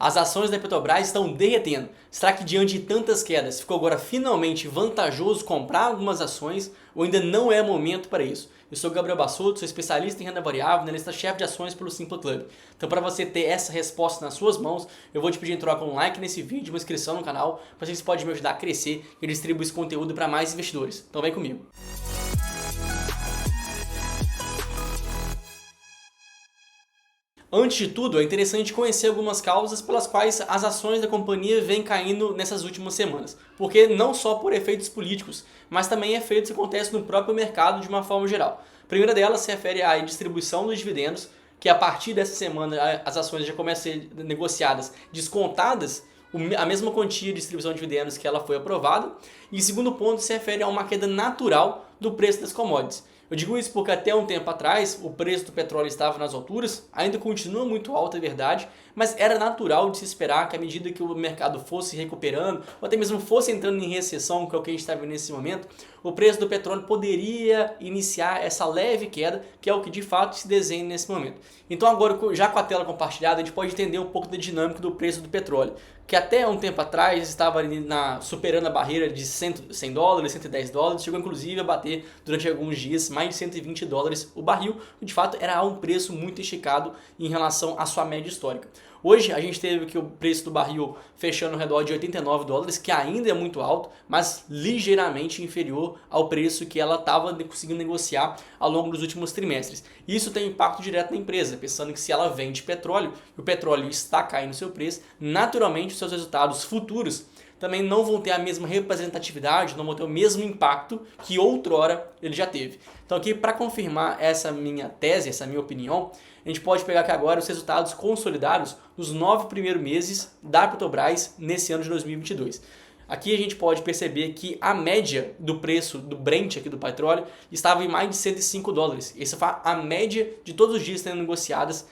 As ações da Petrobras estão derretendo. Será que diante de tantas quedas ficou agora finalmente vantajoso comprar algumas ações ou ainda não é momento para isso? Eu sou Gabriel Bassotto, sou especialista em renda variável, analista-chefe de ações pelo Simple Club. Então, para você ter essa resposta nas suas mãos, eu vou te pedir em troca um like nesse vídeo, uma inscrição no canal, para vocês podem me ajudar a crescer e distribuir esse conteúdo para mais investidores. Então vem comigo. Antes de tudo, é interessante conhecer algumas causas pelas quais as ações da companhia vêm caindo nessas últimas semanas. Porque não só por efeitos políticos, mas também efeitos que acontecem no próprio mercado de uma forma geral. A primeira delas se refere à distribuição dos dividendos, que a partir dessa semana as ações já começam a ser negociadas descontadas a mesma quantia de distribuição de dividendos que ela foi aprovada. E o segundo ponto se refere a uma queda natural do preço das commodities. Eu digo isso porque até um tempo atrás o preço do petróleo estava nas alturas, ainda continua muito alto, é verdade, mas era natural de se esperar que à medida que o mercado fosse recuperando, ou até mesmo fosse entrando em recessão, que é o que a gente está vendo nesse momento, o preço do petróleo poderia iniciar essa leve queda, que é o que de fato se desenha nesse momento. Então agora, já com a tela compartilhada, a gente pode entender um pouco da dinâmica do preço do petróleo, que até um tempo atrás estava ali superando a barreira de 100 dólares, 110 dólares, chegou inclusive a bater durante alguns dias mais de 120 dólares o barril, que de fato era um preço muito esticado em relação à sua média histórica. Hoje a gente teve que o preço do barril fechando ao redor de 89 dólares, que ainda é muito alto, mas ligeiramente inferior ao preço que ela estava conseguindo negociar ao longo dos últimos trimestres. Isso tem impacto direto na empresa, pensando que se ela vende petróleo e o petróleo está caindo seu preço, naturalmente os seus resultados futuros também não vão ter a mesma representatividade, não vão ter o mesmo impacto que outrora ele já teve. Então aqui, para confirmar essa minha tese, essa minha opinião, a gente pode pegar aqui agora os resultados consolidados dos 9 primeiros meses da Petrobras nesse ano de 2022. Aqui a gente pode perceber que a média do preço do Brent aqui do petróleo estava em mais de 105 dólares. Essa foi a média de todos os dias sendo negociadas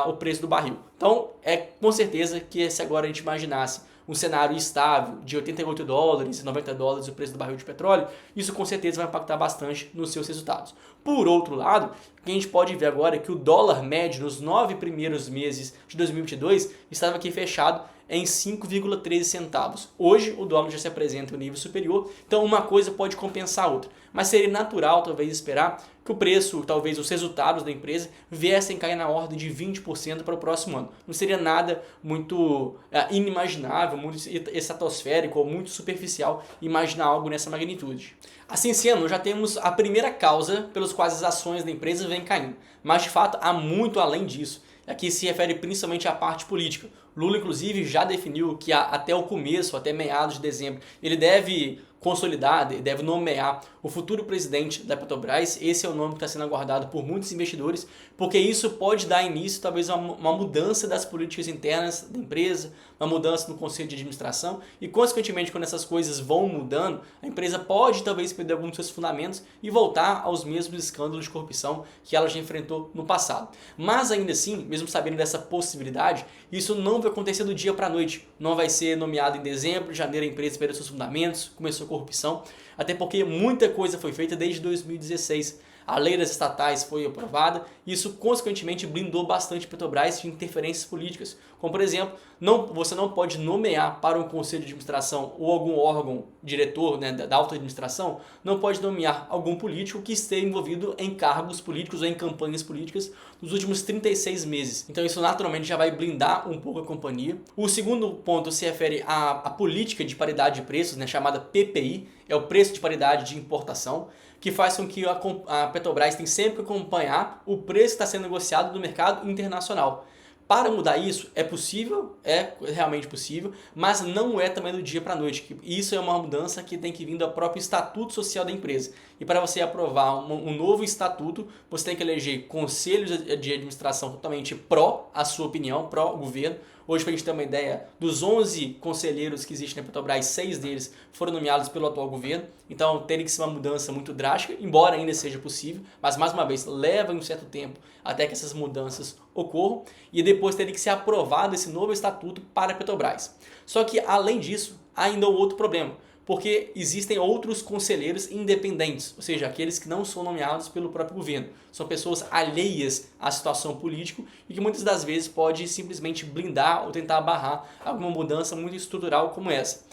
o preço do barril. Então é com certeza que se agora a gente imaginasse um cenário estável de 88 dólares, 90 dólares o preço do barril de petróleo, isso com certeza vai impactar bastante nos seus resultados. Por outro lado, o que a gente pode ver agora é que o dólar médio nos 9 primeiros meses de 2022 estava aqui fechado em 5,13 centavos. Hoje o dólar já se apresenta em um nível superior, então uma coisa pode compensar a outra. Mas seria natural talvez esperar que o preço, talvez os resultados da empresa viessem cair na ordem de 20% para o próximo ano. Não seria nada muito inimaginável, muito estratosférico ou muito superficial imaginar algo nessa magnitude. Assim sendo, já temos a primeira causa pelos quais as ações da empresa vêm caindo. Mas de fato há muito além disso. Aqui se refere principalmente à parte política. Lula, inclusive, já definiu que até o começo, até meados de dezembro, ele deve consolidar, deve nomear o futuro presidente da Petrobras. Esse é o nome que está sendo aguardado por muitos investidores, porque isso pode dar início talvez a uma mudança das políticas internas da empresa, uma mudança no conselho de administração e, consequentemente, quando essas coisas vão mudando, a empresa pode talvez perder alguns dos seus fundamentos e voltar aos mesmos escândalos de corrupção que ela já enfrentou no passado. Mas ainda assim, mesmo sabendo dessa possibilidade, isso não vai acontecer do dia para a noite. Não vai ser nomeado em dezembro, janeiro a empresa perdeu seus fundamentos, começou a corrupção, até porque muita coisa foi feita desde 2016. A lei das estatais foi aprovada e isso consequentemente blindou bastante a Petrobras de interferências políticas. Como por exemplo, você não pode nomear para um conselho de administração ou algum órgão diretor, da alta administração, não pode nomear algum político que esteja envolvido em cargos políticos ou em campanhas políticas nos últimos 36 meses. Então isso naturalmente já vai blindar um pouco a companhia. O segundo ponto se refere à política de paridade de preços, chamada PPI, é o preço de paridade de importação, que faz com que a Petrobras tenha sempre que acompanhar o preço que está sendo negociado no mercado internacional. Para mudar isso é possível, é realmente possível, mas não é também do dia para a noite. Isso é uma mudança que tem que vir do próprio estatuto social da empresa. E para você aprovar um novo estatuto, você tem que eleger conselhos de administração totalmente pró a sua opinião, pró governo. Hoje, para a gente ter uma ideia, dos 11 conselheiros que existem na Petrobras, 6 deles foram nomeados pelo atual governo. Então, teria que ser uma mudança muito drástica, embora ainda seja possível. Mas, mais uma vez, leva um certo tempo até que essas mudanças ocorram. E depois teria que ser aprovado esse novo estatuto para a Petrobras. Só que, além disso, há ainda um outro problema. porque existem outros conselheiros independentes, ou seja, aqueles que não são nomeados pelo próprio governo. São pessoas alheias à situação política e que muitas das vezes pode simplesmente blindar ou tentar barrar alguma mudança muito estrutural como essa.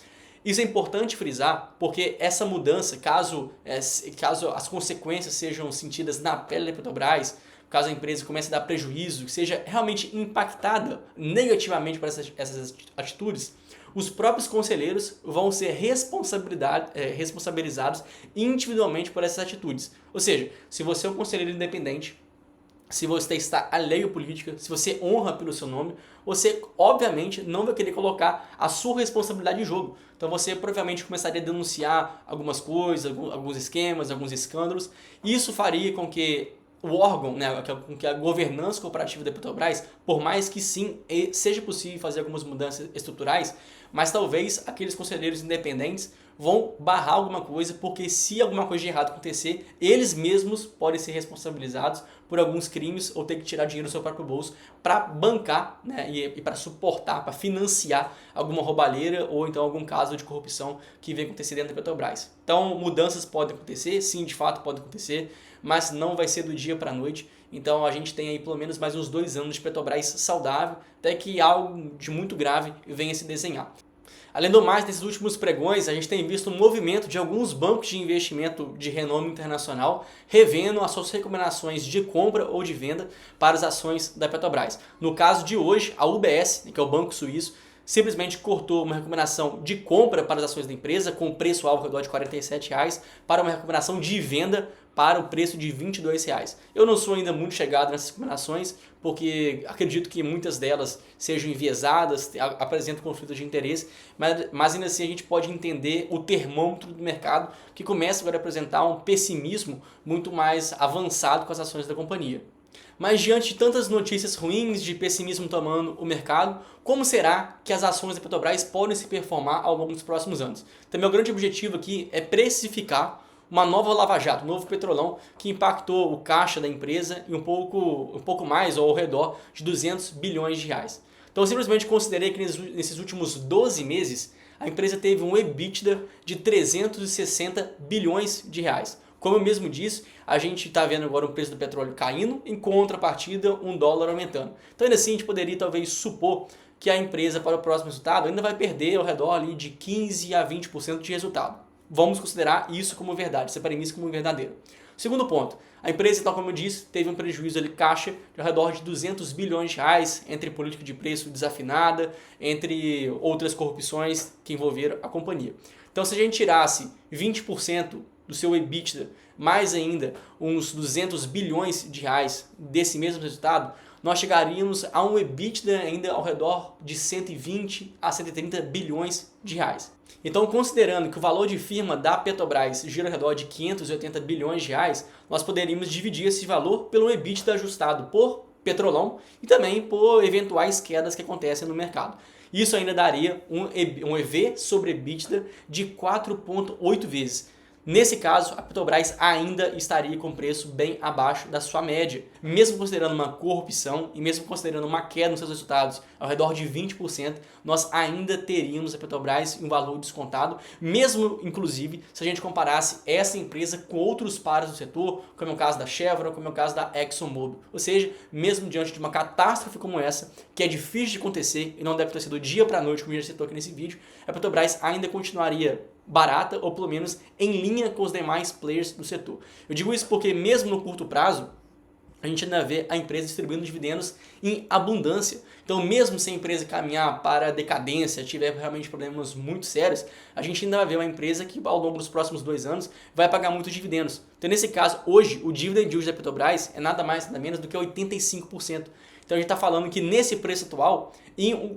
Isso é importante frisar porque essa mudança, caso as consequências sejam sentidas na pele da Petrobras, caso a empresa comece a dar prejuízo, que seja realmente impactada negativamente por essas atitudes, os próprios conselheiros vão ser responsabilizados individualmente por essas atitudes. Ou seja, se você é um conselheiro independente, se você está alheio à política, se você honra pelo seu nome, você obviamente não vai querer colocar a sua responsabilidade em jogo. Então você provavelmente começaria a denunciar algumas coisas, alguns esquemas, alguns escândalos. Isso faria com que o órgão, né, com que a governança corporativa da Petrobras, por mais que sim, seja possível fazer algumas mudanças estruturais, mas talvez aqueles conselheiros independentes vão barrar alguma coisa, porque se alguma coisa de errado acontecer, eles mesmos podem ser responsabilizados por alguns crimes ou ter que tirar dinheiro do seu próprio bolso para bancar, né, e para suportar, para financiar alguma roubalheira ou então algum caso de corrupção que venha acontecer dentro da Petrobras. Então mudanças podem acontecer, sim, de fato podem acontecer, mas não vai ser do dia para a noite. Então a gente tem aí pelo menos mais uns 2 anos de Petrobras saudável, até que algo de muito grave venha se desenhar. Além do mais, nesses últimos pregões, a gente tem visto um movimento de alguns bancos de investimento de renome internacional revendo as suas recomendações de compra ou de venda para as ações da Petrobras. No caso de hoje, a UBS, que é o banco suíço, simplesmente cortou uma recomendação de compra para as ações da empresa com preço-alvo ao redor de R$ 47 para uma recomendação de venda para o preço de R$ 22. Eu não sou ainda muito chegado nessas recomendações, porque acredito que muitas delas sejam enviesadas, apresentam conflitos de interesse, mas ainda assim a gente pode entender o termômetro do mercado que começa agora a apresentar um pessimismo muito mais avançado com as ações da companhia. Mas diante de tantas notícias ruins de pessimismo tomando o mercado, como será que as ações da Petrobras podem se performar ao longo dos próximos anos? Então, meu grande objetivo aqui é precificar uma nova Lava Jato, um novo petrolão que impactou o caixa da empresa em um pouco mais ou ao redor de 200 bilhões de reais. Então, eu simplesmente considerei que nesses últimos 12 meses a empresa teve um EBITDA de 360 bilhões de reais. Como eu mesmo disse, a gente está vendo agora o preço do petróleo caindo, em contrapartida um dólar aumentando. Então ainda assim a gente poderia talvez supor que a empresa para o próximo resultado ainda vai perder ao redor ali de 15 a 20% de resultado. Vamos considerar isso como verdade, essa premissa como verdadeira. Segundo ponto, a empresa, tal como eu disse, teve um prejuízo ali caixa de ao redor de 200 bilhões de reais entre política de preço desafinada, entre outras corrupções que envolveram a companhia. Então se a gente tirasse 20% do seu EBITDA, mais ainda uns 200 bilhões de reais desse mesmo resultado, nós chegaríamos a um EBITDA ainda ao redor de 120 a 130 bilhões de reais. Então, considerando que o valor de firma da Petrobras gira ao redor de 580 bilhões de reais, nós poderíamos dividir esse valor pelo EBITDA ajustado por petrolão e também por eventuais quedas que acontecem no mercado. Isso ainda daria um EV sobre EBITDA de 4,8 vezes. Nesse caso, a Petrobras ainda estaria com preço bem abaixo da sua média. Mesmo considerando uma corrupção e mesmo considerando uma queda nos seus resultados ao redor de 20%, nós ainda teríamos a Petrobras em um valor descontado, mesmo inclusive se a gente comparasse essa empresa com outros pares do setor, como é o caso da Chevron, como é o caso da ExxonMobil. Ou seja, mesmo diante de uma catástrofe como essa, que é difícil de acontecer e não deve ter sido do dia para a noite, como já citou aqui nesse vídeo, a Petrobras ainda continuaria barata ou pelo menos em linha com os demais players do setor. Eu digo isso porque mesmo no curto prazo, a gente ainda vê a empresa distribuindo dividendos em abundância. Então mesmo se a empresa caminhar para a decadência, tiver realmente problemas muito sérios, a gente ainda vai ver uma empresa que ao longo dos próximos 2 anos vai pagar muitos dividendos. Então nesse caso, hoje, o dividend yield da Petrobras é nada mais nada menos do que 85%. Então a gente está falando que nesse preço atual,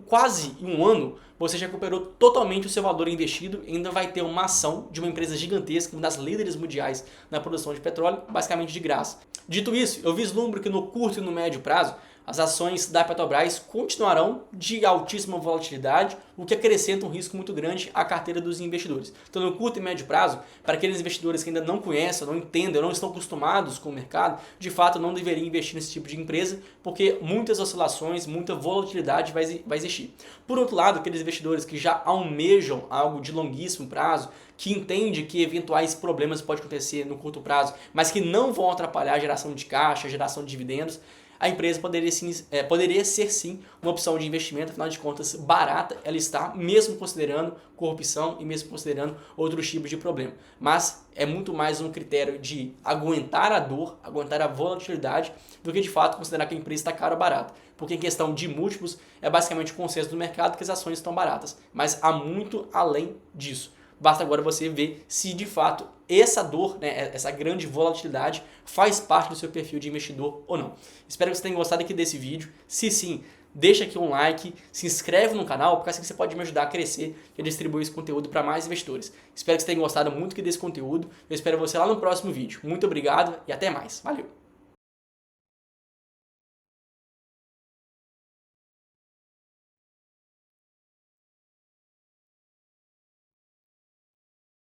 quase em um ano, você já recuperou totalmente o seu valor investido e ainda vai ter uma ação de uma empresa gigantesca, uma das líderes mundiais na produção de petróleo, basicamente de graça. Dito isso, eu vislumbro que no curto e no médio prazo, As ações da Petrobras continuarão de altíssima volatilidade, o que acrescenta um risco muito grande à carteira dos investidores. Então, no curto e médio prazo, para aqueles investidores que ainda não conhecem, não entendem, não estão acostumados com o mercado, de fato não deveriam investir nesse tipo de empresa, porque muitas oscilações, muita volatilidade vai existir. Por outro lado, aqueles investidores que já almejam algo de longuíssimo prazo, que entende que eventuais problemas podem acontecer no curto prazo, mas que não vão atrapalhar a geração de caixa, a geração de dividendos, a empresa poderia ser sim uma opção de investimento, afinal de contas barata ela está, mesmo considerando corrupção e mesmo considerando outros tipos de problema. Mas é muito mais um critério de aguentar a dor, aguentar a volatilidade, do que de fato considerar que a empresa está cara ou barata. Porque em questão de múltiplos é basicamente o consenso do mercado que as ações estão baratas, mas há muito além disso. Basta agora você ver se de fato essa dor, né, essa grande volatilidade faz parte do seu perfil de investidor ou não. Espero que você tenha gostado aqui desse vídeo. Se sim, deixa aqui um like, se inscreve no canal, porque assim você pode me ajudar a crescer e a distribuir esse conteúdo para mais investidores. Espero que você tenha gostado muito aqui desse conteúdo. Eu espero você lá no próximo vídeo. Muito obrigado e até mais. Valeu!